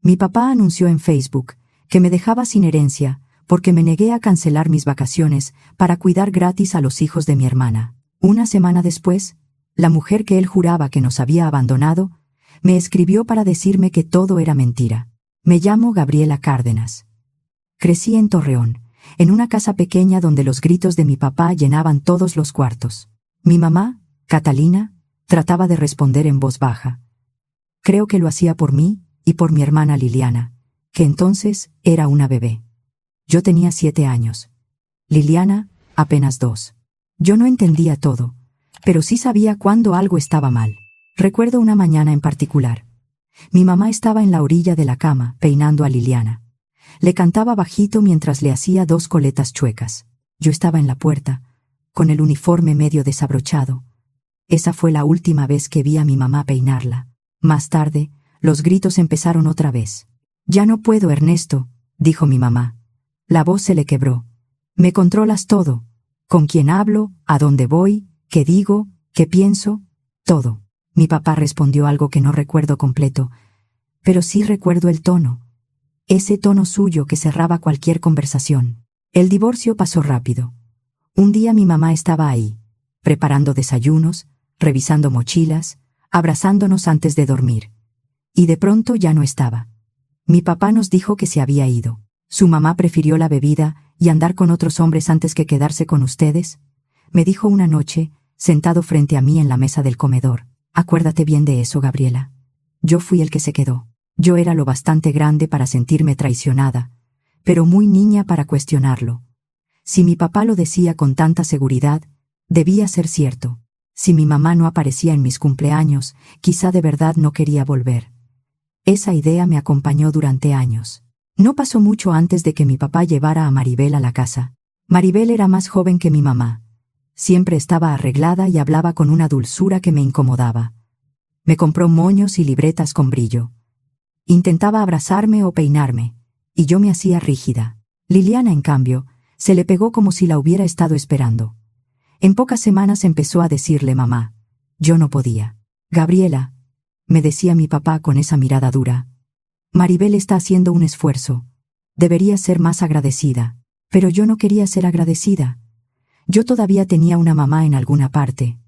Mi papá anunció en Facebook que me dejaba sin herencia porque me negué a cancelar mis vacaciones para cuidar gratis a los hijos de mi hermana. Una semana después, la mujer que él juraba que nos había abandonado, me escribió para decirme que todo era mentira. Me llamo Gabriela Cárdenas. Crecí en Torreón, en una casa pequeña donde los gritos de mi papá llenaban todos los cuartos. Mi mamá, Catalina, trataba de responder en voz baja. Creo que lo hacía por mí y por mi hermana Liliana, que entonces era una bebé. Yo tenía 7 años. Liliana, apenas 2. Yo no entendía todo, pero sí sabía cuando algo estaba mal. Recuerdo una mañana en particular. Mi mamá estaba en la orilla de la cama, peinando a Liliana. Le cantaba bajito mientras le hacía 2 coletas chuecas. Yo estaba en la puerta, con el uniforme medio desabrochado. Esa fue la última vez que vi a mi mamá peinarla. Más tarde, los gritos empezaron otra vez. «Ya no puedo, Ernesto», dijo mi mamá. La voz se le quebró. «Me controlas todo. ¿Con quién hablo? ¿A dónde voy? ¿Qué digo? ¿Qué pienso? Todo». Mi papá respondió algo que no recuerdo completo, pero sí recuerdo el tono. Ese tono suyo que cerraba cualquier conversación. El divorcio pasó rápido. Un día mi mamá estaba ahí, preparando desayunos, revisando mochilas, abrazándonos antes de dormir. Y de pronto ya no estaba. Mi papá nos dijo que se había ido. «Su mamá prefirió la bebida y andar con otros hombres antes que quedarse con ustedes», me dijo una noche, sentado frente a mí en la mesa del comedor. «Acuérdate bien de eso, Gabriela. Yo fui el que se quedó. Yo era lo bastante grande para sentirme traicionada, pero muy niña para cuestionarlo. Si mi papá lo decía con tanta seguridad, debía ser cierto. Si mi mamá no aparecía en mis cumpleaños, quizá de verdad no quería volver». Esa idea me acompañó durante años. No pasó mucho antes de que mi papá llevara a Maribel a la casa. Maribel era más joven que mi mamá. Siempre estaba arreglada y hablaba con una dulzura que me incomodaba. Me compró moños y libretas con brillo. Intentaba abrazarme o peinarme, y yo me hacía rígida. Liliana, en cambio, se le pegó como si la hubiera estado esperando. En pocas semanas empezó a decirle mamá. Yo no podía. «Gabriela», me decía mi papá con esa mirada dura, «Maribel está haciendo un esfuerzo. Debería ser más agradecida». Pero yo no quería ser agradecida. Yo todavía tenía una mamá en alguna parte.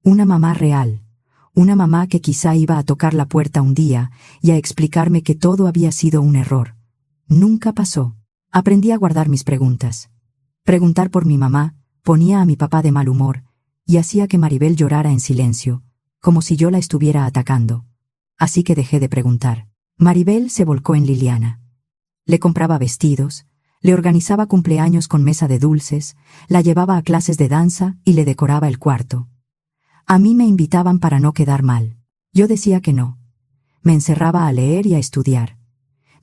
Una mamá real. Una mamá que quizá iba a tocar la puerta un día y a explicarme que todo había sido un error. Nunca pasó. Aprendí a guardar mis preguntas. Preguntar por mi mamá ponía a mi papá de mal humor y hacía que Maribel llorara en silencio, como si yo la estuviera atacando. Así que dejé de preguntar. Maribel se volcó en Liliana. Le compraba vestidos, le organizaba cumpleaños con mesa de dulces, la llevaba a clases de danza y le decoraba el cuarto. A mí me invitaban para no quedar mal. Yo decía que no. Me encerraba a leer y a estudiar.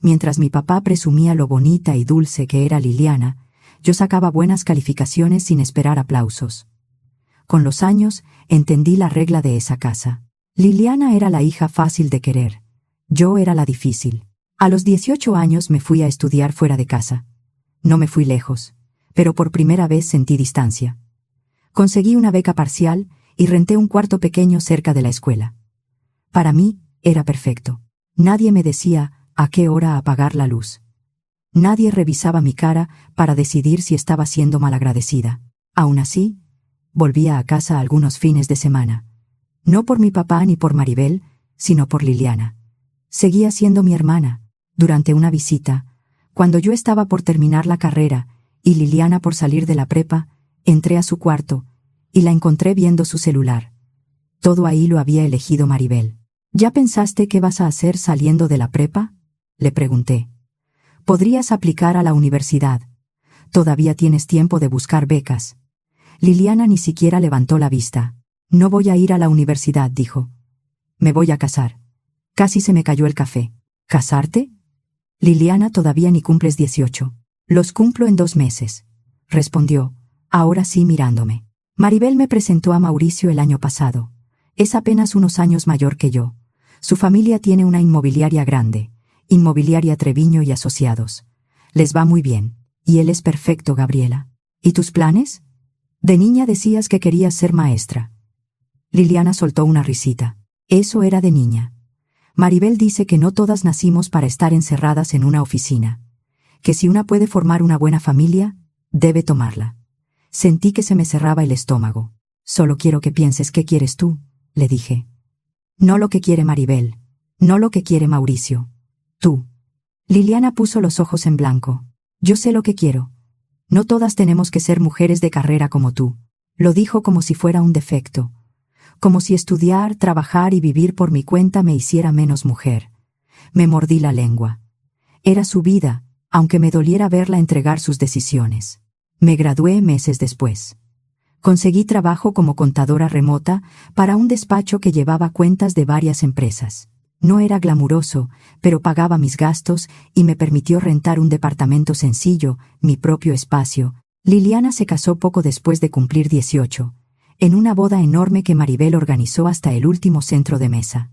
Mientras mi papá presumía lo bonita y dulce que era Liliana, yo sacaba buenas calificaciones sin esperar aplausos. Con los años, entendí la regla de esa casa. Liliana era la hija fácil de querer. Yo era la difícil. A los 18 años me fui a estudiar fuera de casa. No me fui lejos, pero por primera vez sentí distancia. Conseguí una beca parcial y renté un cuarto pequeño cerca de la escuela. Para mí, era perfecto. Nadie me decía a qué hora apagar la luz. Nadie revisaba mi cara para decidir si estaba siendo malagradecida. Aún así, volvía a casa algunos fines de semana. No por mi papá ni por Maribel, sino por Liliana. Seguía siendo mi hermana. Durante una visita, cuando yo estaba por terminar la carrera y Liliana por salir de la prepa, entré a su cuarto y la encontré viendo su celular. Todo ahí lo había elegido Maribel. «¿Ya pensaste qué vas a hacer saliendo de la prepa?», le pregunté. «Podrías aplicar a la universidad. Todavía tienes tiempo de buscar becas». Liliana ni siquiera levantó la vista. «No voy a ir a la universidad», dijo. «Me voy a casar». Casi se me cayó el café. «¿Casarte?». «Liliana, todavía ni cumples 18. Los cumplo en 2 meses», respondió, ahora sí mirándome. Maribel me presentó a Mauricio el año pasado. Es apenas unos años mayor que yo. Su familia tiene una inmobiliaria grande, Inmobiliaria Treviño y Asociados. Les va muy bien. Y él es perfecto, Gabriela. ¿Y tus planes? De niña decías que querías ser maestra. Liliana soltó una risita. Eso era de niña. Maribel dice que no todas nacimos para estar encerradas en una oficina, que si una puede formar una buena familia, debe tomarla. Sentí que se me cerraba el estómago. Solo quiero que pienses qué quieres tú, le dije. No lo que quiere Maribel, no lo que quiere Mauricio. Tú. Liliana puso los ojos en blanco. Yo sé lo que quiero. No todas tenemos que ser mujeres de carrera como tú. Lo dijo como si fuera un defecto. Como si estudiar, trabajar y vivir por mi cuenta me hiciera menos mujer. Me mordí la lengua. Era su vida, aunque me doliera verla entregar sus decisiones. Me gradué meses después. Conseguí trabajo como contadora remota para un despacho que llevaba cuentas de varias empresas. No era glamuroso, pero pagaba mis gastos y me permitió rentar un departamento sencillo, mi propio espacio. Liliana se casó poco después de cumplir 18. En una boda enorme que Maribel organizó hasta el último centro de mesa.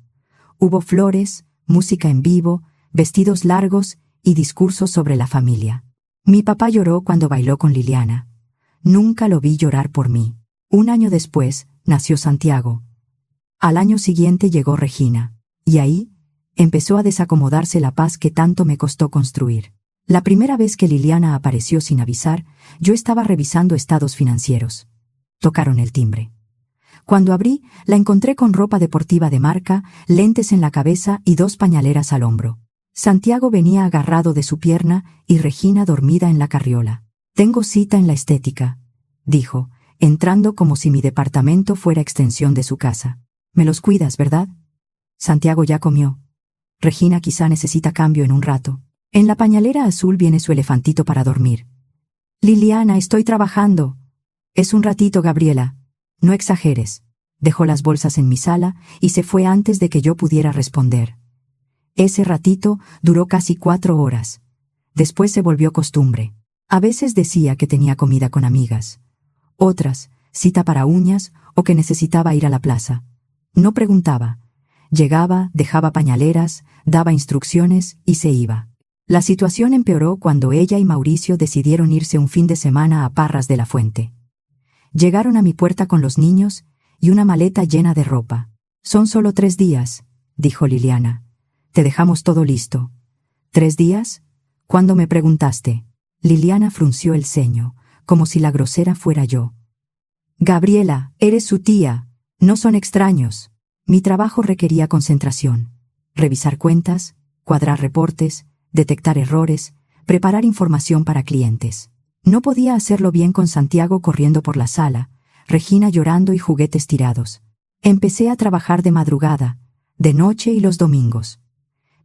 Hubo flores, música en vivo, vestidos largos y discursos sobre la familia. Mi papá lloró cuando bailó con Liliana. Nunca lo vi llorar por mí. Un año después, nació Santiago. Al año siguiente llegó Regina. Y ahí, empezó a desacomodarse la paz que tanto me costó construir. La primera vez que Liliana apareció sin avisar, yo estaba revisando estados financieros. Tocaron el timbre. Cuando abrí, la encontré con ropa deportiva de marca, lentes en la cabeza y 2 pañaleras al hombro. Santiago venía agarrado de su pierna y Regina dormida en la carriola. «Tengo cita en la estética», dijo, entrando como si mi departamento fuera extensión de su casa. «Me los cuidas, ¿verdad?» Santiago ya comió. Regina quizá necesita cambio en un rato. En la pañalera azul viene su elefantito para dormir. «Liliana, estoy trabajando». «Es un ratito, Gabriela. No exageres». Dejó las bolsas en mi sala y se fue antes de que yo pudiera responder. Ese ratito duró casi 4 horas. Después se volvió costumbre. A veces decía que tenía comida con amigas. Otras, cita para uñas o que necesitaba ir a la plaza. No preguntaba. Llegaba, dejaba pañaleras, daba instrucciones y se iba. La situación empeoró cuando ella y Mauricio decidieron irse un fin de semana a Parras de la Fuente. Llegaron a mi puerta con los niños y una maleta llena de ropa. «Son solo 3 días», dijo Liliana. «Te dejamos todo listo». «¿3 días? ¿Cuándo me preguntaste?» Liliana frunció el ceño, como si la grosera fuera yo. «Gabriela, eres su tía. No son extraños». Mi trabajo requería concentración. Revisar cuentas, cuadrar reportes, detectar errores, preparar información para clientes. No podía hacerlo bien con Santiago corriendo por la sala, Regina llorando y juguetes tirados. Empecé a trabajar de madrugada, de noche y los domingos.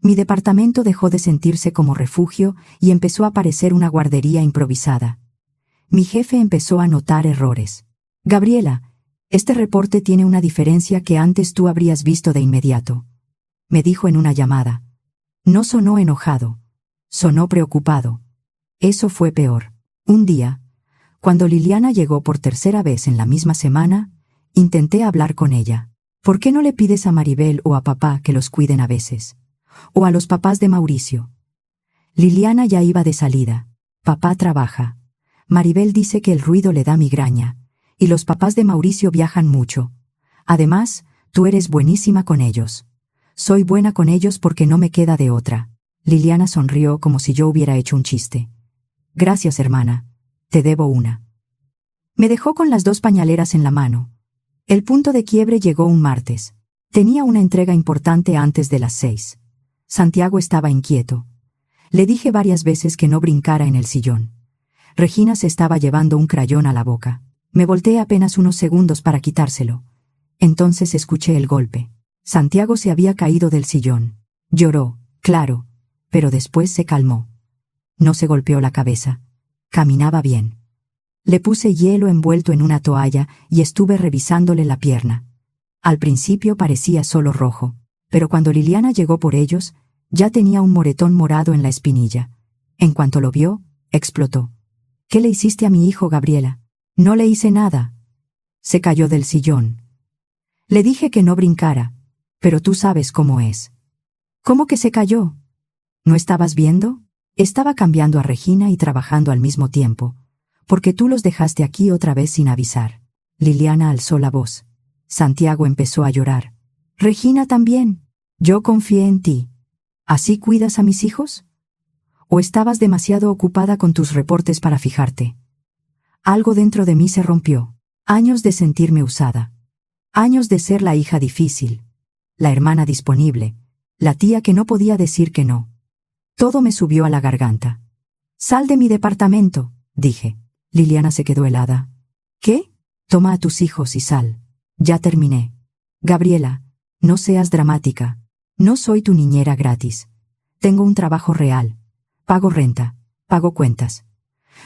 Mi departamento dejó de sentirse como refugio y empezó a parecer una guardería improvisada. Mi jefe empezó a notar errores. «Gabriela, este reporte tiene una diferencia que antes tú habrías visto de inmediato», me dijo en una llamada. No sonó enojado. Sonó preocupado. Eso fue peor. Un día, cuando Liliana llegó por 3ª vez en la misma semana, intenté hablar con ella. «¿Por qué no le pides a Maribel o a papá que los cuiden a veces? O a los papás de Mauricio?» Liliana ya iba de salida. «Papá trabaja. Maribel dice que el ruido le da migraña. Y los papás de Mauricio viajan mucho. Además, tú eres buenísima con ellos». «Soy buena con ellos porque no me queda de otra». Liliana sonrió como si yo hubiera hecho un chiste. «Gracias, hermana. Te debo una». Me dejó con las 2 pañaleras en la mano. El punto de quiebre llegó un martes. Tenía una entrega importante antes de las 6. Santiago estaba inquieto. Le dije varias veces que no brincara en el sillón. Regina se estaba llevando un crayón a la boca. Me volteé apenas unos segundos para quitárselo. Entonces escuché el golpe. Santiago se había caído del sillón. Lloró, claro, pero después se calmó. No se golpeó la cabeza. Caminaba bien. Le puse hielo envuelto en una toalla y estuve revisándole la pierna. Al principio parecía solo rojo, pero cuando Liliana llegó por ellos, ya tenía un moretón morado en la espinilla. En cuanto lo vio, explotó. «¿Qué le hiciste a mi hijo, Gabriela?» «No le hice nada». Se cayó del sillón. Le dije que no brincara, pero tú sabes cómo es. «¿Cómo que se cayó? ¿No estabas viendo? Estaba cambiando a Regina y trabajando al mismo tiempo, porque tú los dejaste aquí otra vez sin avisar». Liliana alzó la voz. Santiago empezó a llorar. «Regina también». Yo confié en ti. ¿Así cuidas a mis hijos? ¿O estabas demasiado ocupada con tus reportes para fijarte? Algo dentro de mí se rompió. Años de sentirme usada. Años de ser la hija difícil, la hermana disponible, la tía que no podía decir que no. Todo me subió a la garganta. «Sal de mi departamento», dije. Liliana se quedó helada. «¿Qué? Toma a tus hijos y sal. Ya terminé. Gabriela, no seas dramática. No soy tu niñera gratis. Tengo un trabajo real. Pago renta, pago cuentas.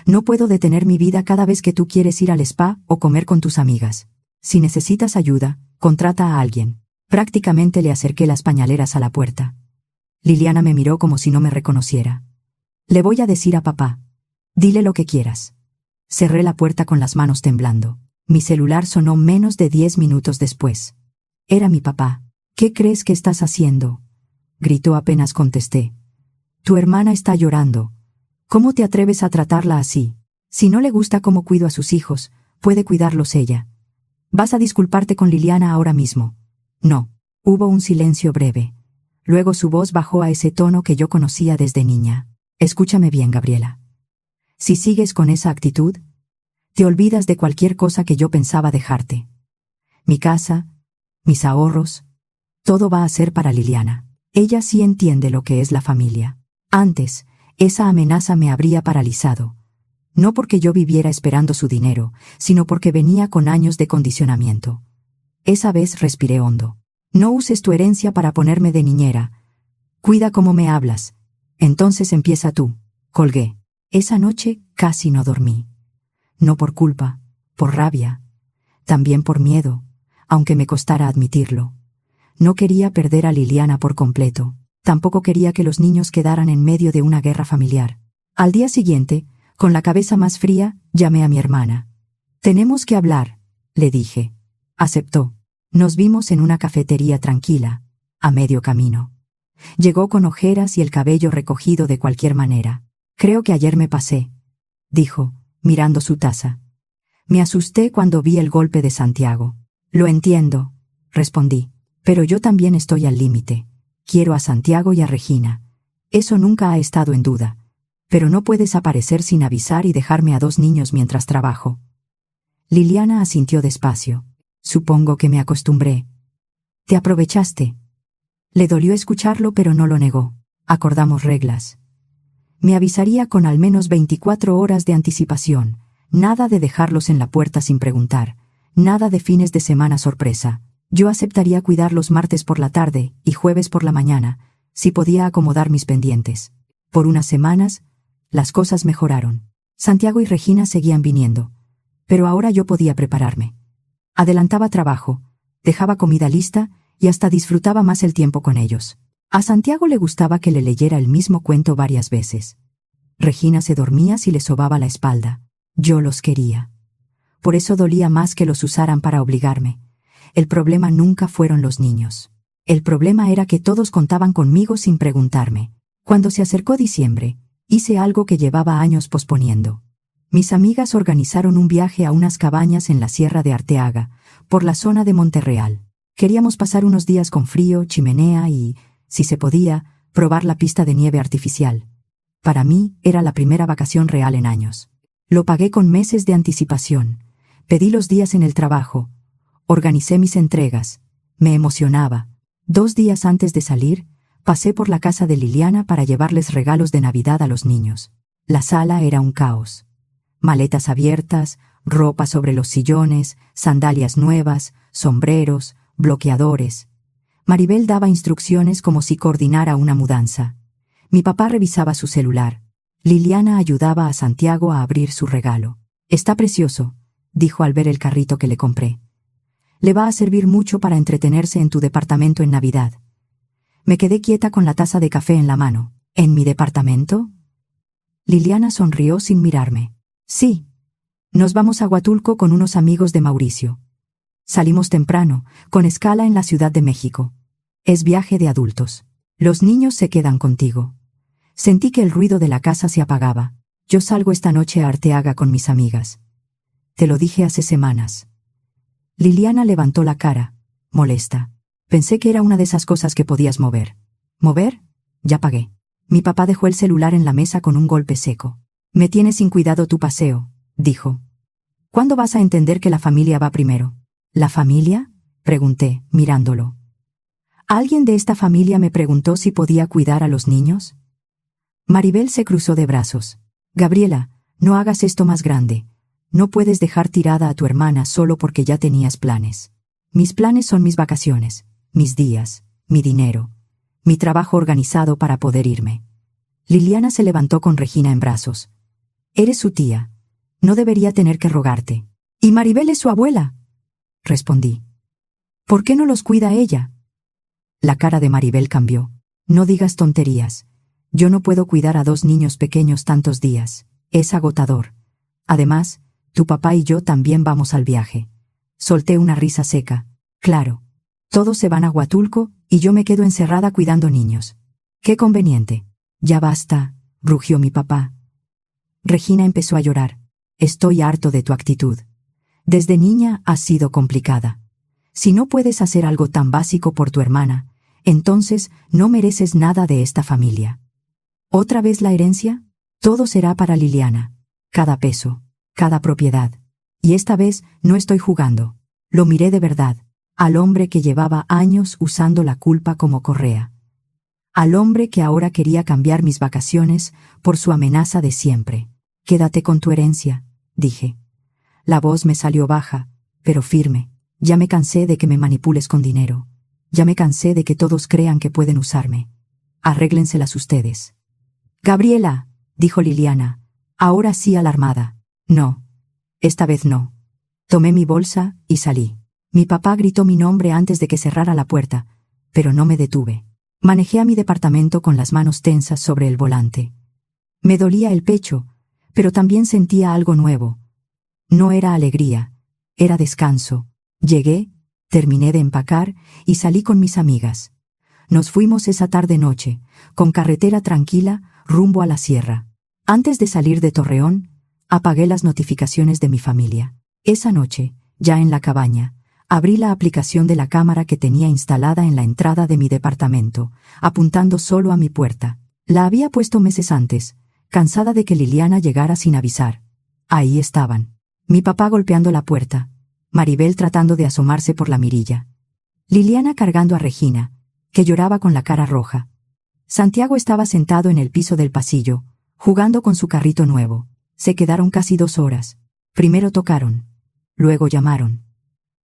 No puedo detener mi vida cada vez que tú quieres ir al spa o comer con tus amigas. Si necesitas ayuda, contrata a alguien». Prácticamente le acerqué las pañaleras a la puerta. Liliana me miró como si no me reconociera. «Le voy a decir a papá. Dile lo que quieras». Cerré la puerta con las manos temblando. Mi celular sonó menos de 10 minutos después. Era mi papá. «¿Qué crees que estás haciendo?», gritó apenas contesté. «Tu hermana está llorando. ¿Cómo te atreves a tratarla así? Si no le gusta cómo cuido a sus hijos, puede cuidarlos ella. Vas a disculparte con Liliana ahora mismo». «No». Hubo un silencio breve. Luego su voz bajó a ese tono que yo conocía desde niña. «Escúchame bien, Gabriela. Si sigues con esa actitud, te olvidas de cualquier cosa que yo pensaba dejarte. Mi casa, mis ahorros, todo va a ser para Liliana. Ella sí entiende lo que es la familia. Antes, esa amenaza me habría paralizado. No porque yo viviera esperando su dinero, sino porque venía con años de condicionamiento. Esa vez respiré hondo. «No uses tu herencia para ponerme de niñera. Cuida cómo me hablas. Entonces empieza tú». Colgué. Esa noche casi no dormí. No por culpa, por rabia, también por miedo, aunque me costara admitirlo. No quería perder a Liliana por completo. Tampoco quería que los niños quedaran en medio de una guerra familiar. Al día siguiente, con la cabeza más fría, llamé a mi hermana. «Tenemos que hablar», le dije. Aceptó. Nos vimos en una cafetería tranquila, a medio camino. Llegó con ojeras y el cabello recogido de cualquier manera. «Creo que ayer me pasé», dijo, mirando su taza. «Me asusté cuando vi el golpe de Santiago». «Lo entiendo», respondí, «pero yo también estoy al límite. Quiero a Santiago y a Regina. Eso nunca ha estado en duda. Pero no puedes aparecer sin avisar y dejarme a 2 niños mientras trabajo». Liliana asintió despacio. «Supongo que me acostumbré». «Te aprovechaste». Le dolió escucharlo, pero no lo negó. Acordamos reglas. Me avisaría con al menos 24 horas de anticipación. Nada de dejarlos en la puerta sin preguntar. Nada de fines de semana sorpresa. Yo aceptaría cuidarlos martes por la tarde y jueves por la mañana, si podía acomodar mis pendientes. Por unas semanas, las cosas mejoraron. Santiago y Regina seguían viniendo. Pero ahora yo podía prepararme. Adelantaba trabajo, dejaba comida lista y hasta disfrutaba más el tiempo con ellos. A Santiago le gustaba que le leyera el mismo cuento varias veces. Regina se dormía si le sobaba la espalda. Yo los quería. Por eso dolía más que los usaran para obligarme. El problema nunca fueron los niños. El problema era que todos contaban conmigo sin preguntarme. Cuando se acercó diciembre, hice algo que llevaba años posponiendo. Mis amigas organizaron un viaje a unas cabañas en la Sierra de Arteaga, por la zona de Monterreal. Queríamos pasar unos días con frío, chimenea y, si se podía, probar la pista de nieve artificial. Para mí, era la primera vacación real en años. Lo pagué con meses de anticipación. Pedí los días en el trabajo. Organicé mis entregas. Me emocionaba. 2 días antes de salir, pasé por la casa de Liliana para llevarles regalos de Navidad a los niños. La sala era un caos. Maletas abiertas, ropa sobre los sillones, sandalias nuevas, sombreros, bloqueadores. Maribel daba instrucciones como si coordinara una mudanza. Mi papá revisaba su celular. Liliana ayudaba a Santiago a abrir su regalo. «Está precioso», dijo al ver el carrito que le compré. «Le va a servir mucho para entretenerse en tu departamento en Navidad». Me quedé quieta con la taza de café en la mano. «¿En mi departamento?». Liliana sonrió sin mirarme. «Sí. Nos vamos a Huatulco con unos amigos de Mauricio. Salimos temprano, con escala en la Ciudad de México. Es viaje de adultos. Los niños se quedan contigo». Sentí que el ruido de la casa se apagaba. «Yo salgo esta noche a Arteaga con mis amigas. Te lo dije hace semanas». Liliana levantó la cara, molesta. Pensé que era una de esas cosas que podías mover. ¿Mover? Ya pagué. Mi papá dejó el celular en la mesa con un golpe seco. Me tiene sin cuidado tu paseo, dijo. ¿Cuándo vas a entender que la familia va primero? ¿La familia? Pregunté, mirándolo. ¿Alguien de esta familia me preguntó si podía cuidar a los niños? Maribel se cruzó de brazos. Gabriela, no hagas esto más grande. No puedes dejar tirada a tu hermana solo porque ya tenías planes. Mis planes son mis vacaciones, mis días, mi dinero, mi trabajo organizado para poder irme. Liliana se levantó con Regina en brazos. Eres su tía. No debería tener que rogarte. Y Maribel es su abuela, respondí. ¿Por qué no los cuida ella? La cara de Maribel cambió. No digas tonterías. Yo no puedo cuidar a 2 niños pequeños tantos días. Es agotador. Además, tu papá y yo también vamos al viaje. Solté una risa seca. Claro. Todos se van a Huatulco y yo me quedo encerrada cuidando niños. Qué conveniente. Ya basta, rugió mi papá. Regina empezó a llorar. Estoy harto de tu actitud. Desde niña has sido complicada. Si no puedes hacer algo tan básico por tu hermana, entonces no mereces nada de esta familia. ¿Otra vez la herencia? Todo será para Liliana. Cada peso, cada propiedad. Y esta vez no estoy jugando. Lo miré de verdad, al hombre que llevaba años usando la culpa como correa. Al hombre que ahora quería cambiar mis vacaciones por su amenaza de siempre. Quédate con tu herencia, dije. La voz me salió baja, pero firme. Ya me cansé de que me manipules con dinero. Ya me cansé de que todos crean que pueden usarme. Arréglenselas ustedes. Gabriela, dijo Liliana, ahora sí alarmada. No. Esta vez no. Tomé mi bolsa y salí. Mi papá gritó mi nombre antes de que cerrara la puerta, pero no me detuve. Manejé a mi departamento con las manos tensas sobre el volante. Me dolía el pecho, pero también sentía algo nuevo. No era alegría, era descanso. Llegué, terminé de empacar y salí con mis amigas. Nos fuimos esa tarde-noche, con carretera tranquila, rumbo a la sierra. Antes de salir de Torreón, apagué las notificaciones de mi familia. Esa noche, ya en la cabaña, abrí la aplicación de la cámara que tenía instalada en la entrada de mi departamento, apuntando solo a mi puerta. La había puesto meses antes, cansada de que Liliana llegara sin avisar. Ahí estaban. Mi papá golpeando la puerta, Maribel tratando de asomarse por la mirilla. Liliana cargando a Regina, que lloraba con la cara roja. Santiago estaba sentado en el piso del pasillo, jugando con su carrito nuevo. Se quedaron casi 2 horas. Primero tocaron. Luego llamaron.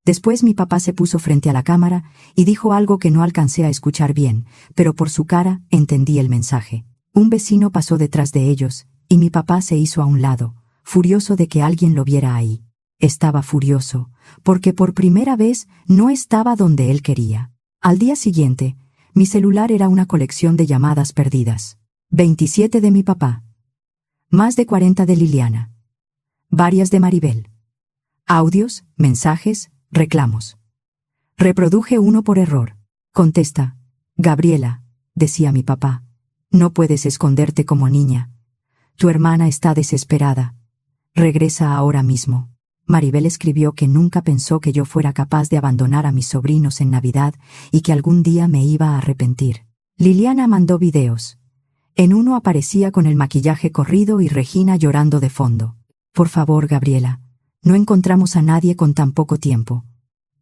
Después mi papá se puso frente a la cámara y dijo algo que no alcancé a escuchar bien, pero por su cara entendí el mensaje. Un vecino pasó detrás de ellos, y mi papá se hizo a un lado, furioso de que alguien lo viera ahí. Estaba furioso, porque por primera vez no estaba donde él quería. Al día siguiente, mi celular era una colección de llamadas perdidas. 27 de mi papá. Más de 40 de Liliana. Varias de Maribel. Audios, mensajes, reclamos. Reproduje uno por error. Contesta. Gabriela, decía mi papá. No puedes esconderte como niña. Tu hermana está desesperada. Regresa ahora mismo. Maribel escribió que nunca pensó que yo fuera capaz de abandonar a mis sobrinos en Navidad y que algún día me iba a arrepentir. Liliana mandó videos. En uno aparecía con el maquillaje corrido y Regina llorando de fondo. Por favor, Gabriela, no encontramos a nadie con tan poco tiempo.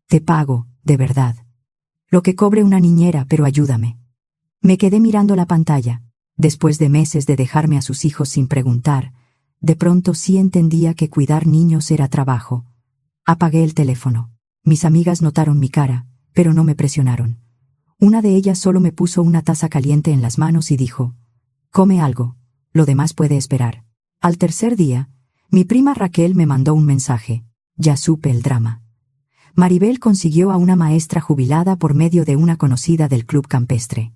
Te pago, de verdad. Lo que cobre una niñera, pero ayúdame. Me quedé mirando la pantalla. Después de meses de dejarme a sus hijos sin preguntar, de pronto sí entendía que cuidar niños era trabajo. Apagué el teléfono. Mis amigas notaron mi cara, pero no me presionaron. Una de ellas solo me puso una taza caliente en las manos y dijo, «Come algo, lo demás puede esperar». Al tercer día, mi prima Raquel me mandó un mensaje. Ya supe el drama. Maribel consiguió a una maestra jubilada por medio de una conocida del club campestre.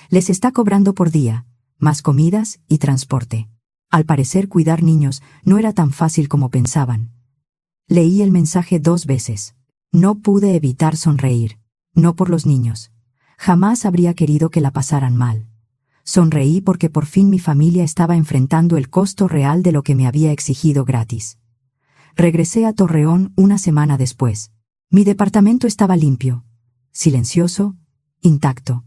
Les está cobrando por día, más comidas y transporte. Al parecer cuidar niños no era tan fácil como pensaban. Leí el mensaje 2 veces. No pude evitar sonreír. No por los niños. Jamás habría querido que la pasaran mal. Sonreí porque por fin mi familia estaba enfrentando el costo real de lo que me había exigido gratis. Regresé a Torreón una semana después. Mi departamento estaba limpio. silencioso, intacto.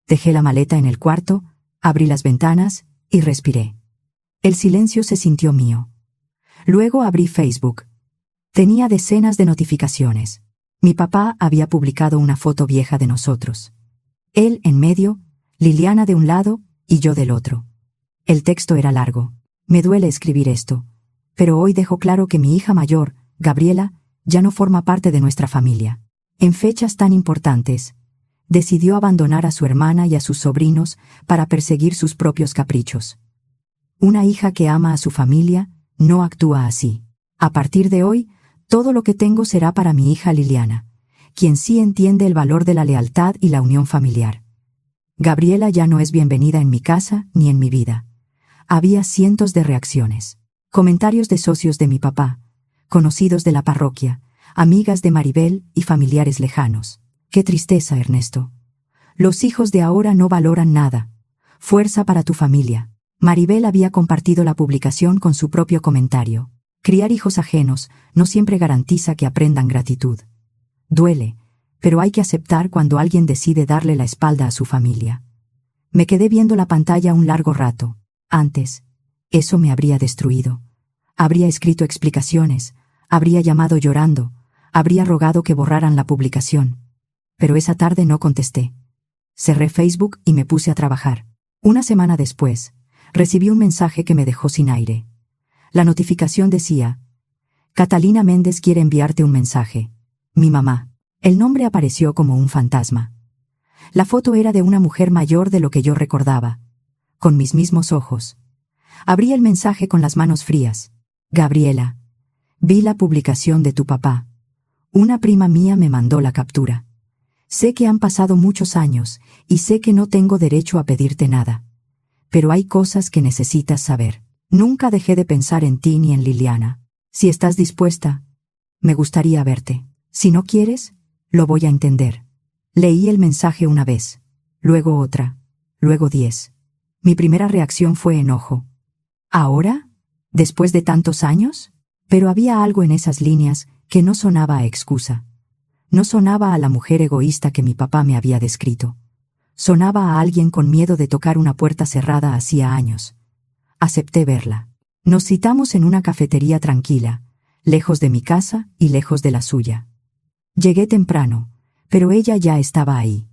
Dejé la maleta en el cuarto, abrí las ventanas y respiré. El silencio se sintió mío. Luego abrí Facebook. Tenía decenas de notificaciones. Mi papá había publicado una foto vieja de nosotros. Él en medio, Liliana de un lado y yo del otro. El texto era largo. Me duele escribir esto, pero hoy dejo claro que mi hija mayor, Gabriela, ya no forma parte de nuestra familia. En fechas tan importantes, decidió abandonar a su hermana y a sus sobrinos para perseguir sus propios caprichos. Una hija que ama a su familia no actúa así. A partir de hoy, todo lo que tengo será para mi hija Liliana, quien sí entiende el valor de la lealtad y la unión familiar. Gabriela ya no es bienvenida en mi casa ni en mi vida. Había cientos de reacciones. Comentarios de socios de mi papá, conocidos de la parroquia, amigas de Maribel y familiares lejanos. Qué tristeza, Ernesto. Los hijos de ahora no valoran nada. Fuerza para tu familia. Maribel había compartido la publicación con su propio comentario. Criar hijos ajenos no siempre garantiza que aprendan gratitud. Duele, pero hay que aceptar cuando alguien decide darle la espalda a su familia. Me quedé viendo la pantalla un largo rato. Antes, eso me habría destruido. Habría escrito explicaciones, habría llamado llorando, habría rogado que borraran la publicación. Pero esa tarde no contesté. Cerré Facebook y me puse a trabajar. Una semana después, recibí un mensaje que me dejó sin aire. La notificación decía: Catalina Méndez quiere enviarte un mensaje. Mi mamá. El nombre apareció como un fantasma. La foto era de una mujer mayor de lo que yo recordaba, con mis mismos ojos. Abrí el mensaje con las manos frías. Gabriela, vi la publicación de tu papá. Una prima mía me mandó la captura. Sé que han pasado muchos años y sé que no tengo derecho a pedirte nada. Pero hay cosas que necesitas saber. Nunca dejé de pensar en ti ni en Liliana. Si estás dispuesta, me gustaría verte. Si no quieres, lo voy a entender. Leí el mensaje una vez, luego otra, luego 10. Mi primera reacción fue enojo. ¿Ahora? ¿Después de tantos años? Pero había algo en esas líneas que no sonaba a excusa. No sonaba a la mujer egoísta que mi papá me había descrito. Sonaba a alguien con miedo de tocar una puerta cerrada hacía años. Acepté verla. Nos citamos en una cafetería tranquila, lejos de mi casa y lejos de la suya. Llegué temprano, pero ella ya estaba ahí.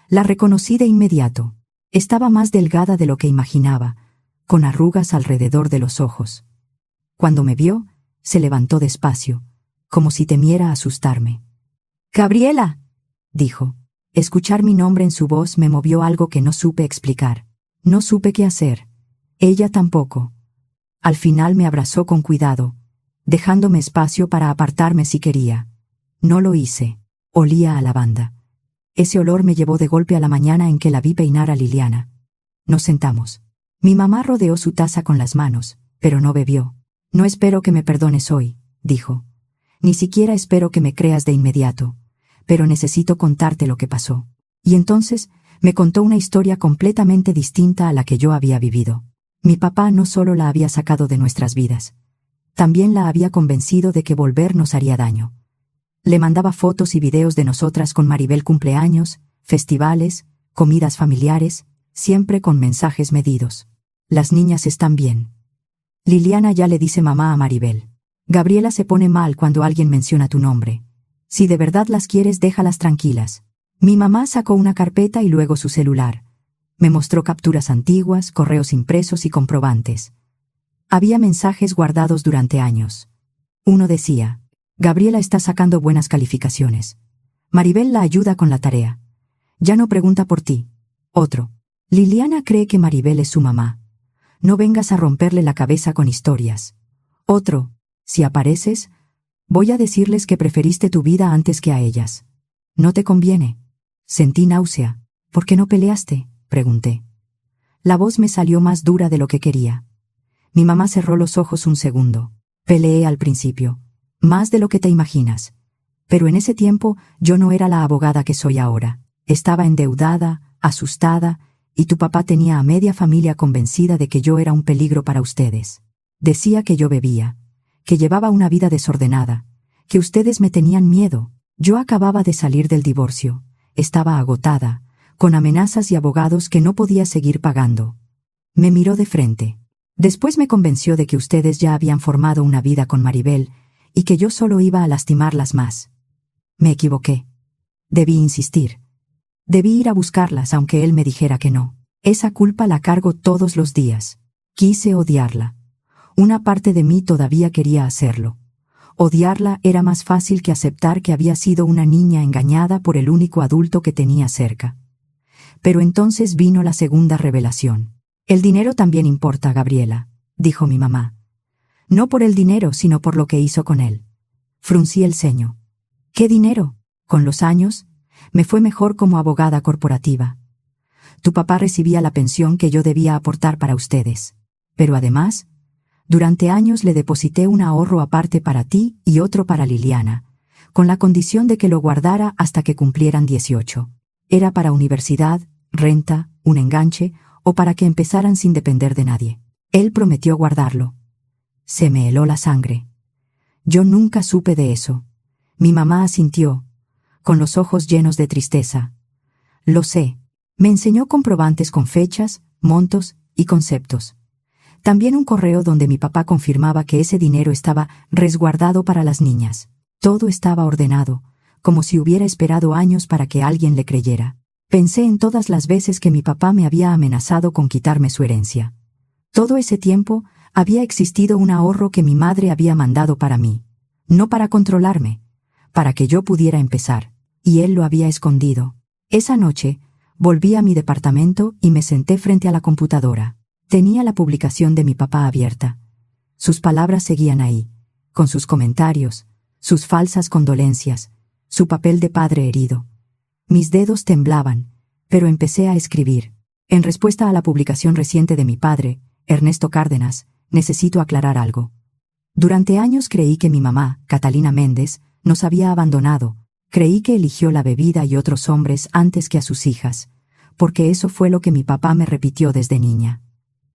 La reconocí de inmediato. Estaba más delgada de lo que imaginaba, con arrugas alrededor de los ojos. Cuando me vio, se levantó despacio, como si temiera asustarme. «¡Gabriela!», dijo. Escuchar mi nombre en su voz me movió algo que no supe explicar. No supe qué hacer. Ella tampoco. Al final me abrazó con cuidado, dejándome espacio para apartarme si quería. No lo hice. Olía a lavanda. Ese olor me llevó de golpe a la mañana en que la vi peinar a Liliana. Nos sentamos. Mi mamá rodeó su taza con las manos, pero no bebió. «No espero que me perdones hoy», dijo. «Ni siquiera espero que me creas de inmediato, pero necesito contarte lo que pasó». Y entonces me contó una historia completamente distinta a la que yo había vivido. Mi papá no solo la había sacado de nuestras vidas, también la había convencido de que volver nos haría daño. Le mandaba fotos y videos de nosotras con Maribel, cumpleaños, festivales, comidas familiares, siempre con mensajes medidos. «Las niñas están bien. Liliana ya le dice mamá a Maribel. Gabriela se pone mal cuando alguien menciona tu nombre. Si de verdad las quieres, déjalas tranquilas». Mi mamá sacó una carpeta y luego su celular. Me mostró capturas antiguas, correos impresos y comprobantes. Había mensajes guardados durante años. Uno decía: «Gabriela está sacando buenas calificaciones. Maribel la ayuda con la tarea. Ya no pregunta por ti». Otro: «Liliana cree que Maribel es su mamá. No vengas a romperle la cabeza con historias». Otro: «Si apareces, voy a decirles que preferiste tu vida antes que a ellas. No te conviene». Sentí náusea. «¿Por qué no peleaste?», pregunté. La voz me salió más dura de lo que quería. Mi mamá cerró los ojos un segundo. «Peleé al principio. Más de lo que te imaginas. Pero en ese tiempo yo no era la abogada que soy ahora. Estaba endeudada, asustada, y tu papá tenía a media familia convencida de que yo era un peligro para ustedes. Decía que yo bebía, que llevaba una vida desordenada, que ustedes me tenían miedo. Yo acababa de salir del divorcio, estaba agotada, con amenazas y abogados que no podía seguir pagando. Me miró de frente. Después me convenció de que ustedes ya habían formado una vida con Maribel y que yo solo iba a lastimarlas más. Me equivoqué. Debí insistir. Debí ir a buscarlas aunque él me dijera que no. Esa culpa la cargo todos los días. Quise odiarla. Una parte de mí todavía quería hacerlo. Odiarla era más fácil que aceptar que había sido una niña engañada por el único adulto que tenía cerca. Pero entonces vino la segunda revelación. El dinero también importa, Gabriela, dijo mi mamá. No por el dinero, sino por lo que hizo con él. Fruncí el ceño. ¿Qué dinero? Con los años, me fue mejor como abogada corporativa. Tu papá recibía la pensión que yo debía aportar para ustedes. Pero además, durante años le deposité un ahorro aparte para ti y otro para Liliana, con la condición de que lo guardara hasta que cumplieran 18. Era para universidad, renta, un enganche, o para que empezaran sin depender de nadie. Él prometió guardarlo. Se me heló la sangre. Yo nunca supe de eso. Mi mamá asintió, con los ojos llenos de tristeza. Lo sé. Me enseñó comprobantes con fechas, montos y conceptos. También un correo donde mi papá confirmaba que ese dinero estaba resguardado para las niñas. Todo estaba ordenado, como si hubiera esperado años para que alguien le creyera. Pensé en todas las veces que mi papá me había amenazado con quitarme su herencia. Todo ese tiempo había existido un ahorro que mi madre había mandado para mí. No para controlarme, para que yo pudiera empezar. Y él lo había escondido. Esa noche, volví a mi departamento y me senté frente a la computadora. Tenía la publicación de mi papá abierta. Sus palabras seguían ahí, con sus comentarios, sus falsas condolencias, su papel de padre herido. Mis dedos temblaban, pero empecé a escribir. En respuesta a la publicación reciente de mi padre, Ernesto Cárdenas, necesito aclarar algo. Durante años creí que mi mamá, Catalina Méndez, nos había abandonado. Creí que eligió la bebida y otros hombres antes que a sus hijas, porque eso fue lo que mi papá me repitió desde niña.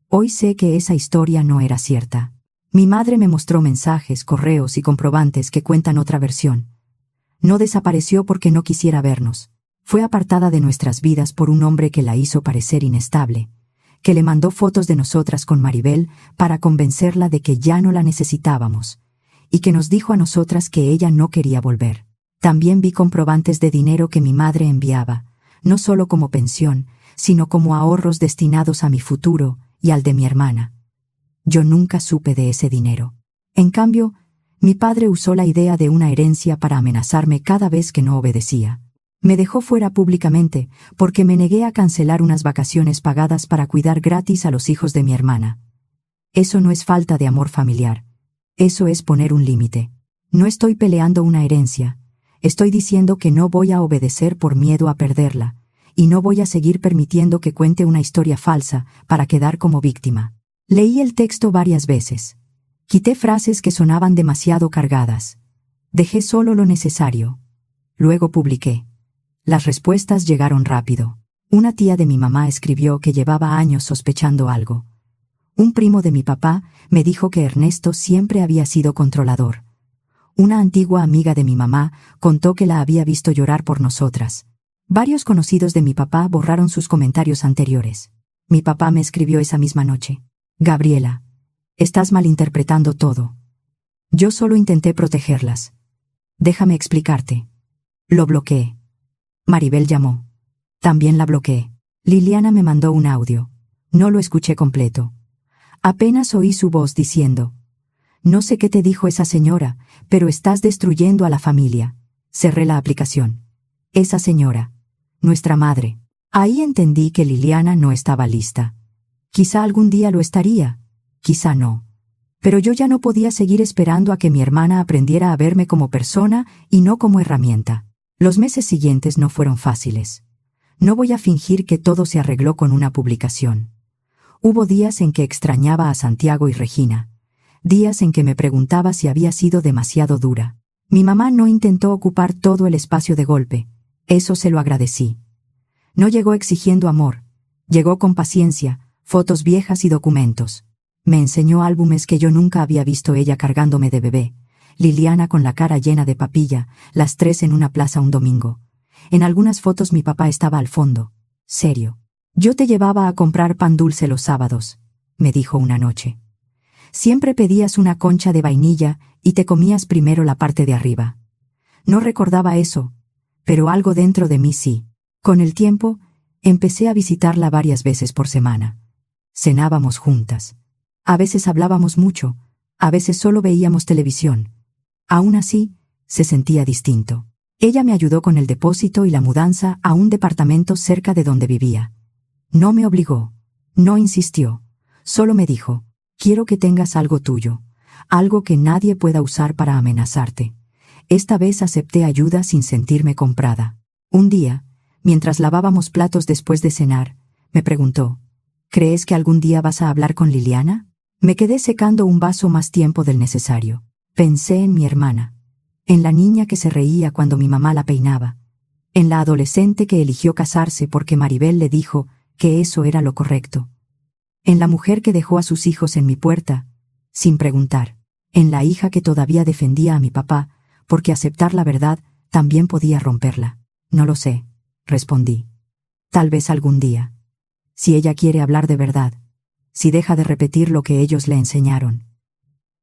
Hoy sé que esa historia no era cierta. Mi madre me mostró mensajes, correos y comprobantes que cuentan otra versión. No desapareció porque no quisiera vernos. Fue apartada de nuestras vidas por un hombre que la hizo parecer inestable, que le mandó fotos de nosotras con Maribel para convencerla de que ya no la necesitábamos, y que nos dijo a nosotras que ella no quería volver. También vi comprobantes de dinero que mi madre enviaba, no solo como pensión, sino como ahorros destinados a mi futuro y al de mi hermana. Yo nunca supe de ese dinero. En cambio, mi padre usó la idea de una herencia para amenazarme cada vez que no obedecía. Me dejó fuera públicamente porque me negué a cancelar unas vacaciones pagadas para cuidar gratis a los hijos de mi hermana. Eso no es falta de amor familiar. Eso es poner un límite. No estoy peleando una herencia. Estoy diciendo que no voy a obedecer por miedo a perderla, y no voy a seguir permitiendo que cuente una historia falsa para quedar como víctima. Leí el texto varias veces. Quité frases que sonaban demasiado cargadas. Dejé solo lo necesario. Luego publiqué. Las respuestas llegaron rápido. Una tía de mi mamá escribió que llevaba años sospechando algo. Un primo de mi papá me dijo que Ernesto siempre había sido controlador. Una antigua amiga de mi mamá contó que la había visto llorar por nosotras. Varios conocidos de mi papá borraron sus comentarios anteriores. Mi papá me escribió esa misma noche. Gabriela, estás malinterpretando todo. Yo solo intenté protegerlas. Déjame explicarte. Lo bloqueé. Maribel llamó. También la bloqueé. Liliana me mandó un audio. No lo escuché completo. Apenas oí su voz diciendo: no sé qué te dijo esa señora, pero estás destruyendo a la familia. Cerré la aplicación. Esa señora. Nuestra madre. Ahí entendí que Liliana no estaba lista. Quizá algún día lo estaría, quizá no. Pero yo ya no podía seguir esperando a que mi hermana aprendiera a verme como persona y no como herramienta. Los meses siguientes no fueron fáciles. No voy a fingir que todo se arregló con una publicación. Hubo días en que extrañaba a Santiago y Regina. Días en que me preguntaba si había sido demasiado dura. Mi mamá no intentó ocupar todo el espacio de golpe. Eso se lo agradecí. No llegó exigiendo amor. Llegó con paciencia, fotos viejas y documentos. Me enseñó álbumes que yo nunca había visto ella cargándome de bebé, Liliana con la cara llena de papilla, las tres en una plaza un domingo. En algunas fotos mi papá estaba al fondo, serio. Yo te llevaba a comprar pan dulce los sábados, me dijo una noche. Siempre pedías una concha de vainilla y te comías primero la parte de arriba. No recordaba eso, pero algo dentro de mí sí. Con el tiempo, empecé a visitarla varias veces por semana. Cenábamos juntas. A veces hablábamos mucho, a veces solo veíamos televisión. Aún así, se sentía distinto. Ella me ayudó con el depósito y la mudanza a un departamento cerca de donde vivía. No me obligó, no insistió, solo me dijo, quiero que tengas algo tuyo, algo que nadie pueda usar para amenazarte. Esta vez acepté ayuda sin sentirme comprada. Un día, mientras lavábamos platos después de cenar, me preguntó, ¿crees que algún día vas a hablar con Liliana? Me quedé secando un vaso más tiempo del necesario. Pensé en mi hermana, en la niña que se reía cuando mi mamá la peinaba, en la adolescente que eligió casarse porque Maribel le dijo que eso era lo correcto, en la mujer que dejó a sus hijos en mi puerta, sin preguntar, en la hija que todavía defendía a mi papá, porque aceptar la verdad también podía romperla. No lo sé, respondí. Tal vez algún día. Si ella quiere hablar de verdad, si deja de repetir lo que ellos le enseñaron.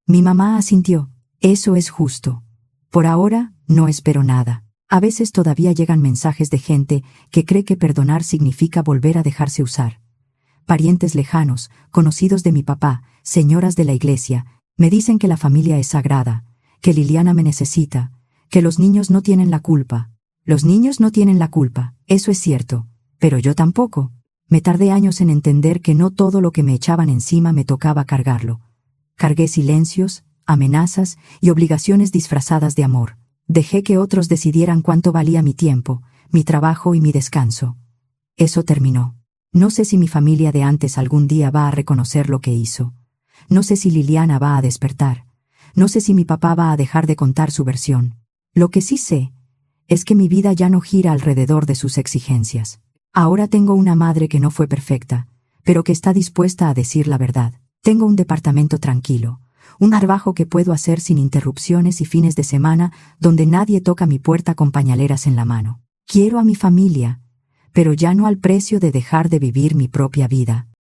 Mi mamá asintió. Eso es justo. Por ahora, no espero nada. A veces todavía llegan mensajes de gente que cree que perdonar significa volver a dejarse usar. Parientes lejanos, conocidos de mi papá, señoras de la iglesia, me dicen que la familia es sagrada, que Liliana me necesita, que los niños no tienen la culpa. Los niños no tienen la culpa, eso es cierto, pero yo tampoco. Me tardé años en entender que no todo lo que me echaban encima me tocaba cargarlo. Cargué silencios, amenazas y obligaciones disfrazadas de amor. Dejé que otros decidieran cuánto valía mi tiempo, mi trabajo y mi descanso. Eso terminó. No sé si mi familia de antes algún día va a reconocer lo que hizo. No sé si Liliana va a despertar. No sé si mi papá va a dejar de contar su versión. Lo que sí sé es que mi vida ya no gira alrededor de sus exigencias. Ahora tengo una madre que no fue perfecta, pero que está dispuesta a decir la verdad. Tengo un departamento tranquilo, un trabajo que puedo hacer sin interrupciones y fines de semana donde nadie toca mi puerta con pañaleras en la mano. Quiero a mi familia, pero ya no al precio de dejar de vivir mi propia vida.